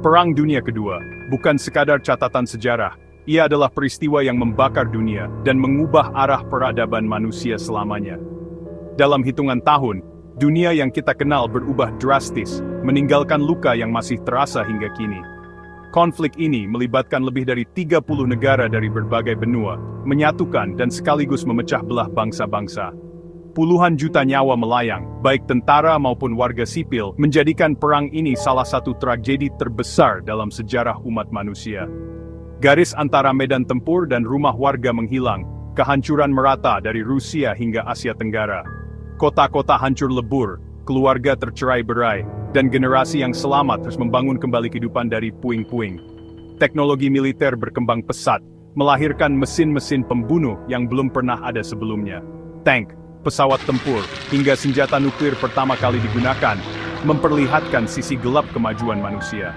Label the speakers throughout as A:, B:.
A: Perang Dunia Kedua bukan sekadar catatan sejarah, ia adalah peristiwa yang membakar dunia dan mengubah arah peradaban manusia selamanya. Dalam hitungan tahun, dunia yang kita kenal berubah drastis, meninggalkan luka yang masih terasa hingga kini. Konflik ini melibatkan lebih dari 30 negara dari berbagai benua, menyatukan dan sekaligus memecah belah bangsa-bangsa. Puluhan juta nyawa melayang, baik tentara maupun warga sipil, menjadikan perang ini salah satu tragedi terbesar dalam sejarah umat manusia. Garis antara medan tempur dan rumah warga menghilang, kehancuran merata dari Rusia hingga Asia Tenggara. Kota-kota hancur lebur, keluarga tercerai-berai, dan generasi yang selamat harus membangun kembali kehidupan dari puing-puing. Teknologi militer berkembang pesat, melahirkan mesin-mesin pembunuh yang belum pernah ada sebelumnya. Tank, pesawat tempur, hingga senjata nuklir pertama kali digunakan, memperlihatkan sisi gelap kemajuan manusia.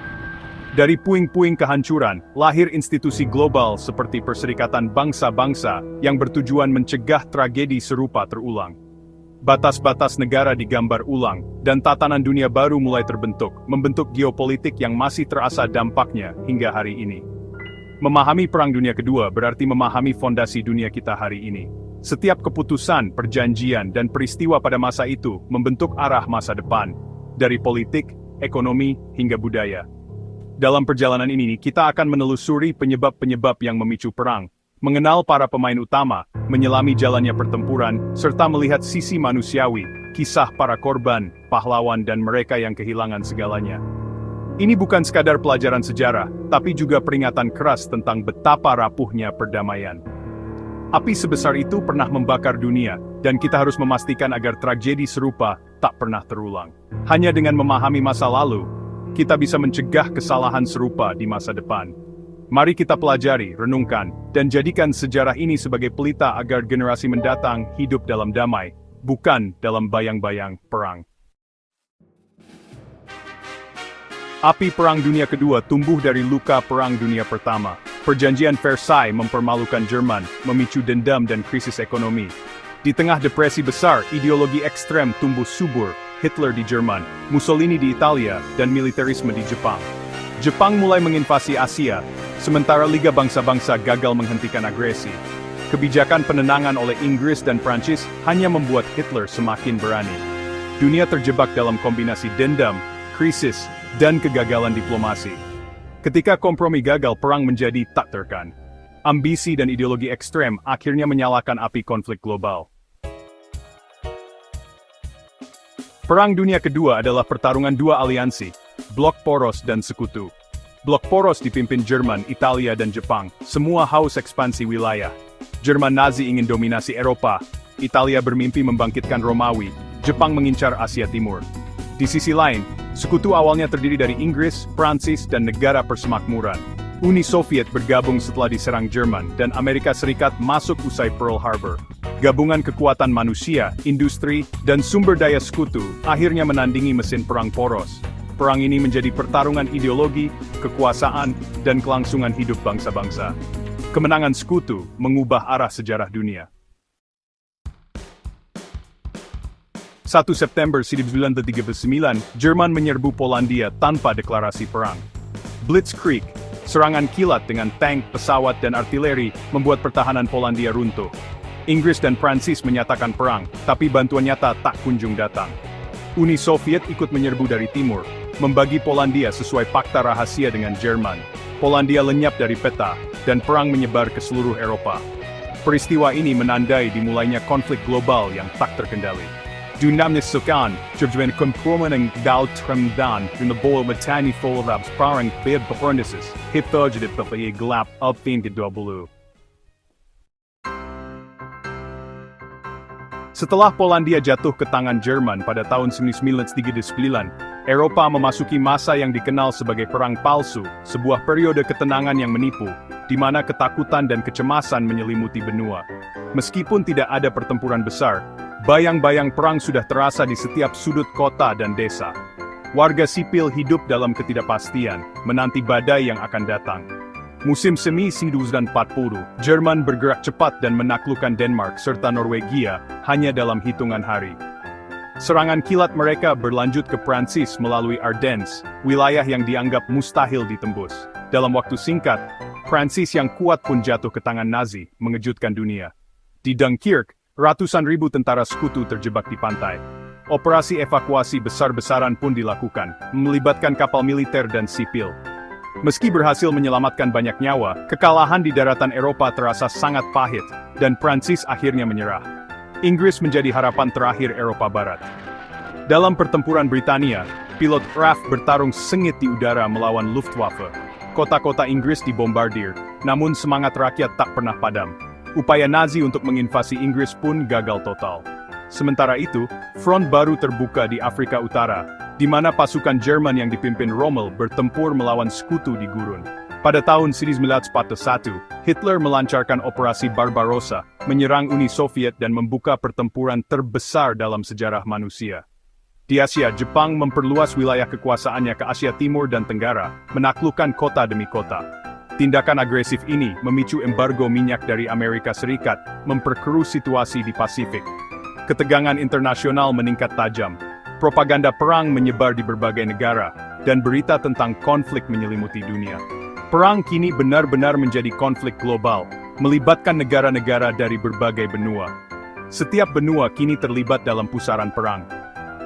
A: Dari puing-puing kehancuran, lahir institusi global seperti Perserikatan Bangsa-Bangsa yang bertujuan mencegah tragedi serupa terulang. Batas-batas negara digambar ulang, dan tatanan dunia baru mulai terbentuk, membentuk geopolitik yang masih terasa dampaknya hingga hari ini. Memahami Perang Dunia Kedua berarti memahami fondasi dunia kita hari ini. Setiap keputusan, perjanjian, dan peristiwa pada masa itu membentuk arah masa depan, dari politik, ekonomi, hingga budaya. Dalam perjalanan ini, kita akan menelusuri penyebab-penyebab yang memicu perang, mengenal para pemain utama, menyelami jalannya pertempuran, serta melihat sisi manusiawi, kisah para korban, pahlawan, dan mereka yang kehilangan segalanya. Ini bukan sekadar pelajaran sejarah, tapi juga peringatan keras tentang betapa rapuhnya perdamaian. Api sebesar itu pernah membakar dunia, dan kita harus memastikan agar tragedi serupa tak pernah terulang. Hanya dengan memahami masa lalu, kita bisa mencegah kesalahan serupa di masa depan. Mari kita pelajari, renungkan, dan jadikan sejarah ini sebagai pelita agar generasi mendatang hidup dalam damai, bukan dalam bayang-bayang perang. Api Perang Dunia Kedua tumbuh dari luka Perang Dunia Pertama. Perjanjian Versailles mempermalukan Jerman, memicu dendam dan krisis ekonomi. Di tengah depresi besar, ideologi ekstrem tumbuh subur, Hitler di Jerman, Mussolini di Italia, dan militerisme di Jepang. Jepang mulai menginvasi Asia, sementara Liga Bangsa-Bangsa gagal menghentikan agresi. Kebijakan penenangan oleh Inggris dan Prancis hanya membuat Hitler semakin berani. Dunia terjebak dalam kombinasi dendam, krisis, dan kegagalan diplomasi. Ketika kompromi gagal, perang menjadi tak terkan. Ambisi dan ideologi ekstrem akhirnya menyalakan api konflik global. Perang Dunia Kedua adalah pertarungan dua aliansi, Blok Poros dan Sekutu. Blok Poros dipimpin Jerman, Italia, dan Jepang, semua haus ekspansi wilayah. Jerman Nazi ingin dominasi Eropa, Italia bermimpi membangkitkan Romawi, Jepang mengincar Asia Timur. Di sisi lain, Sekutu awalnya terdiri dari Inggris, Prancis, dan negara persemakmuran. Uni Soviet bergabung setelah diserang Jerman, dan Amerika Serikat masuk usai Pearl Harbor. Gabungan kekuatan manusia, industri, dan sumber daya Sekutu akhirnya menandingi mesin perang poros. Perang ini menjadi pertarungan ideologi, kekuasaan, dan kelangsungan hidup bangsa-bangsa. Kemenangan Sekutu mengubah arah sejarah dunia. 1 September 1939, Jerman menyerbu Polandia tanpa deklarasi perang. Blitzkrieg, serangan kilat dengan tank, pesawat, dan artileri, membuat pertahanan Polandia runtuh. Inggris dan Prancis menyatakan perang, tapi bantuan nyata tak kunjung datang. Uni Soviet ikut menyerbu dari timur, membagi Polandia sesuai fakta rahasia dengan Jerman. Polandia lenyap dari peta, dan perang menyebar ke seluruh Eropa. Peristiwa ini menandai dimulainya konflik global yang tak terkendali. Dynamisukan, terjadi kompromen yang dal tremdan, dan bola matani folabs parang beb bepernisis, hiptojedit bepaya gelap, alpin ke-20. Setelah Polandia jatuh ke tangan Jerman pada tahun 1939, Eropa memasuki masa yang dikenal sebagai Perang Palsu, sebuah periode ketenangan yang menipu, di mana ketakutan dan kecemasan menyelimuti benua. Meskipun tidak ada pertempuran besar, bayang-bayang perang sudah terasa di setiap sudut kota dan desa. Warga sipil hidup dalam ketidakpastian, menanti badai yang akan datang. Musim semi 1940, Jerman bergerak cepat dan menaklukkan Denmark serta Norwegia hanya dalam hitungan hari. Serangan kilat mereka berlanjut ke Prancis melalui Ardennes, wilayah yang dianggap mustahil ditembus. Dalam waktu singkat, Prancis yang kuat pun jatuh ke tangan Nazi, mengejutkan dunia. Di Dunkirk, ratusan ribu tentara sekutu terjebak di pantai. Operasi evakuasi besar-besaran pun dilakukan, melibatkan kapal militer dan sipil. Meski berhasil menyelamatkan banyak nyawa, kekalahan di daratan Eropa terasa sangat pahit, dan Prancis akhirnya menyerah. Inggris menjadi harapan terakhir Eropa Barat. Dalam pertempuran Britania, pilot RAF bertarung sengit di udara melawan Luftwaffe. Kota-kota Inggris dibombardir, namun semangat rakyat tak pernah padam. Upaya Nazi untuk menginvasi Inggris pun gagal total. Sementara itu, front baru terbuka di Afrika Utara, di mana pasukan Jerman yang dipimpin Rommel bertempur melawan sekutu di gurun. Pada tahun 1941, Hitler melancarkan Operasi Barbarossa, menyerang Uni Soviet dan membuka pertempuran terbesar dalam sejarah manusia. Di Asia, Jepang memperluas wilayah kekuasaannya ke Asia Timur dan Tenggara, menaklukkan kota demi kota. Tindakan agresif ini memicu embargo minyak dari Amerika Serikat, memperkeruh situasi di Pasifik. Ketegangan internasional meningkat tajam, propaganda perang menyebar di berbagai negara, dan berita tentang konflik menyelimuti dunia. Perang kini benar-benar menjadi konflik global, melibatkan negara-negara dari berbagai benua. Setiap benua kini terlibat dalam pusaran perang.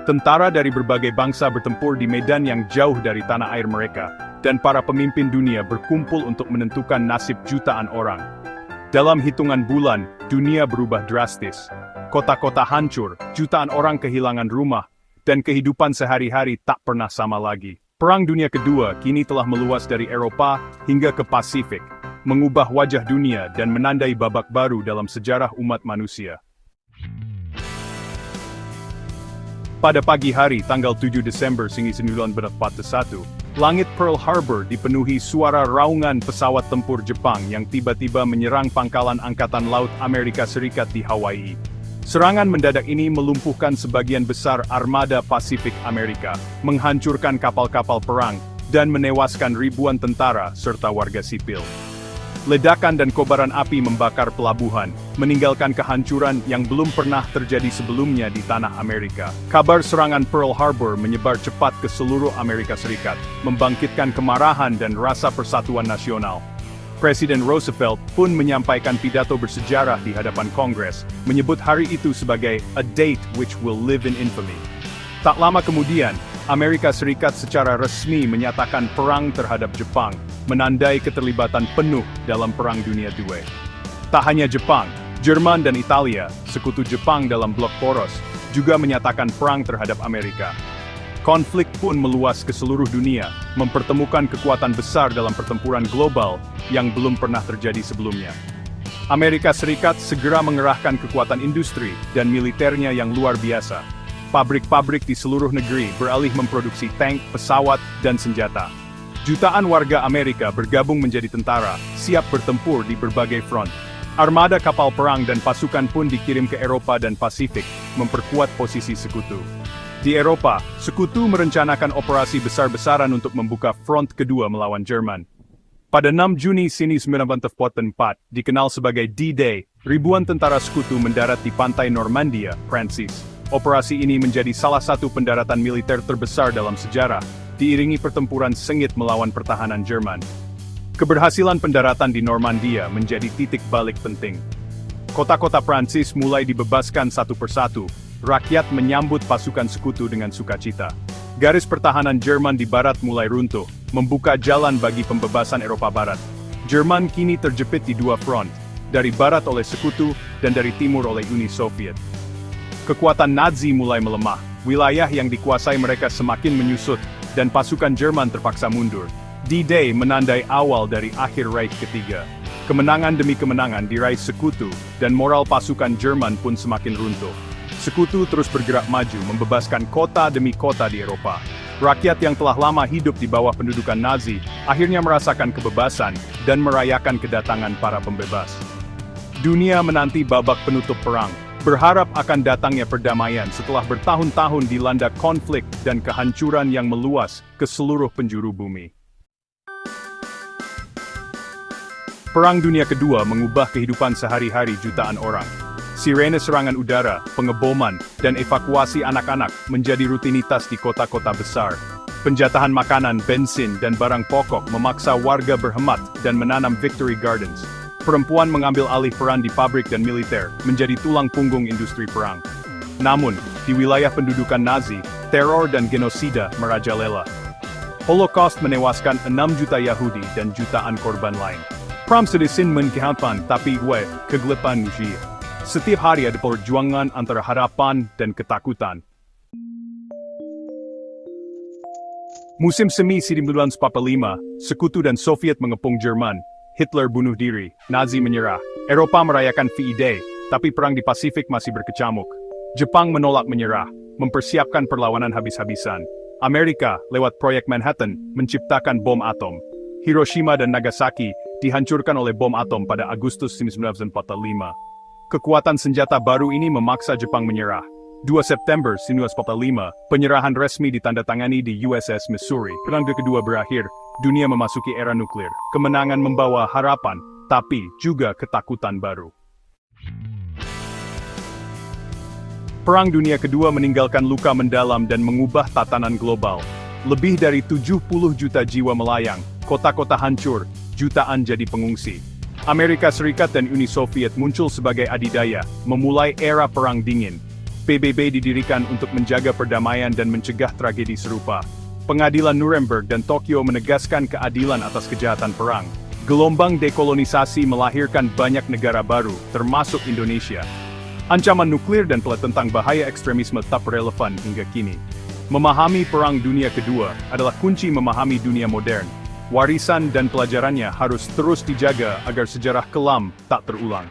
A: Tentara dari berbagai bangsa bertempur di medan yang jauh dari tanah air mereka, dan para pemimpin dunia berkumpul untuk menentukan nasib jutaan orang. Dalam hitungan bulan, dunia berubah drastis. Kota-kota hancur, jutaan orang kehilangan rumah, dan kehidupan sehari-hari tak pernah sama lagi. Perang Dunia Kedua kini telah meluas dari Eropa hingga ke Pasifik, mengubah wajah dunia dan menandai babak baru dalam sejarah umat manusia. Pada pagi hari tanggal 7 Desember 1941, langit Pearl Harbor dipenuhi suara raungan pesawat tempur Jepang yang tiba-tiba menyerang pangkalan Angkatan Laut Amerika Serikat di Hawaii. Serangan mendadak ini melumpuhkan sebagian besar armada Pasifik Amerika, menghancurkan kapal-kapal perang, dan menewaskan ribuan tentara serta warga sipil. Ledakan dan kobaran api membakar pelabuhan, meninggalkan kehancuran yang belum pernah terjadi sebelumnya di tanah Amerika. Kabar serangan Pearl Harbor menyebar cepat ke seluruh Amerika Serikat, membangkitkan kemarahan dan rasa persatuan nasional. Presiden Roosevelt pun menyampaikan pidato bersejarah di hadapan Kongres, menyebut hari itu sebagai a date which will live in infamy. Tak lama kemudian, Amerika Serikat secara resmi menyatakan perang terhadap Jepang, menandai keterlibatan penuh dalam Perang Dunia II. Tak hanya Jepang, Jerman dan Italia, sekutu Jepang dalam blok poros, juga menyatakan perang terhadap Amerika. Konflik pun meluas ke seluruh dunia, mempertemukan kekuatan besar dalam pertempuran global yang belum pernah terjadi sebelumnya. Amerika Serikat segera mengerahkan kekuatan industri dan militernya yang luar biasa. Pabrik-pabrik di seluruh negeri beralih memproduksi tank, pesawat, dan senjata. Jutaan warga Amerika bergabung menjadi tentara, siap bertempur di berbagai front. Armada kapal perang dan pasukan pun dikirim ke Eropa dan Pasifik, memperkuat posisi sekutu. Di Eropa, sekutu merencanakan operasi besar-besaran untuk membuka front kedua melawan Jerman. Pada 6 Juni 1944, dikenal sebagai D-Day, ribuan tentara sekutu mendarat di pantai Normandia, Prancis. Operasi ini menjadi salah satu pendaratan militer terbesar dalam sejarah, diiringi pertempuran sengit melawan pertahanan Jerman. Keberhasilan pendaratan di Normandia menjadi titik balik penting. Kota-kota Prancis mulai dibebaskan satu persatu. Rakyat menyambut pasukan sekutu dengan sukacita. Garis pertahanan Jerman di barat mulai runtuh, membuka jalan bagi pembebasan Eropa Barat. Jerman kini terjepit di dua front, dari barat oleh sekutu dan dari timur oleh Uni Soviet. Kekuatan Nazi mulai melemah, wilayah yang dikuasai mereka semakin menyusut, dan pasukan Jerman terpaksa mundur. D-Day menandai awal dari akhir Reich ketiga. Kemenangan demi kemenangan diraih sekutu, dan moral pasukan Jerman pun semakin runtuh. Sekutu terus bergerak maju membebaskan kota demi kota di Eropa. Rakyat yang telah lama hidup di bawah pendudukan Nazi, akhirnya merasakan kebebasan dan merayakan kedatangan para pembebas. Dunia menanti babak penutup perang, berharap akan datangnya perdamaian setelah bertahun-tahun dilanda konflik dan kehancuran yang meluas ke seluruh penjuru bumi. Perang Dunia Kedua mengubah kehidupan sehari-hari jutaan orang. Sirene serangan udara, pengeboman, dan evakuasi anak-anak menjadi rutinitas di kota-kota besar. Penjatahan makanan, bensin, dan barang pokok memaksa warga berhemat dan menanam Victory Gardens. Perempuan mengambil alih peran di pabrik dan militer, menjadi tulang punggung industri perang. Namun, di wilayah pendudukan Nazi, teror dan genosida merajalela. Holocaust menewaskan 6 juta Yahudi dan jutaan korban lain. Pram sedesin menkehapan tapi kegelapan uji. Setiap hari ada perjuangan antara harapan dan ketakutan. Musim semi 1945, Sekutu dan Soviet mengepung Jerman. Hitler bunuh diri, Nazi menyerah. Eropa merayakan VE Day, tapi perang di Pasifik masih berkecamuk. Jepang menolak menyerah, mempersiapkan perlawanan habis-habisan. Amerika, lewat proyek Manhattan, menciptakan bom atom. Hiroshima dan Nagasaki dihancurkan oleh bom atom pada Agustus 1945. Kekuatan senjata baru ini memaksa Jepang menyerah. 2 September 1945, penyerahan resmi ditandatangani di USS Missouri. Perang kedua berakhir, dunia memasuki era nuklir. Kemenangan membawa harapan, tapi juga ketakutan baru. Perang Dunia Kedua meninggalkan luka mendalam dan mengubah tatanan global. Lebih dari 70 juta jiwa melayang, kota-kota hancur, jutaan jadi pengungsi. Amerika Serikat dan Uni Soviet muncul sebagai adidaya, memulai era Perang Dingin. PBB didirikan untuk menjaga perdamaian dan mencegah tragedi serupa. Pengadilan Nuremberg dan Tokyo menegaskan keadilan atas kejahatan perang. Gelombang dekolonisasi melahirkan banyak negara baru, termasuk Indonesia. Ancaman nuklir dan tentang bahaya ekstremisme tetap relevan hingga kini. Memahami Perang Dunia Kedua adalah kunci memahami dunia modern. Warisan dan pelajarannya harus terus dijaga agar sejarah kelam tak terulang.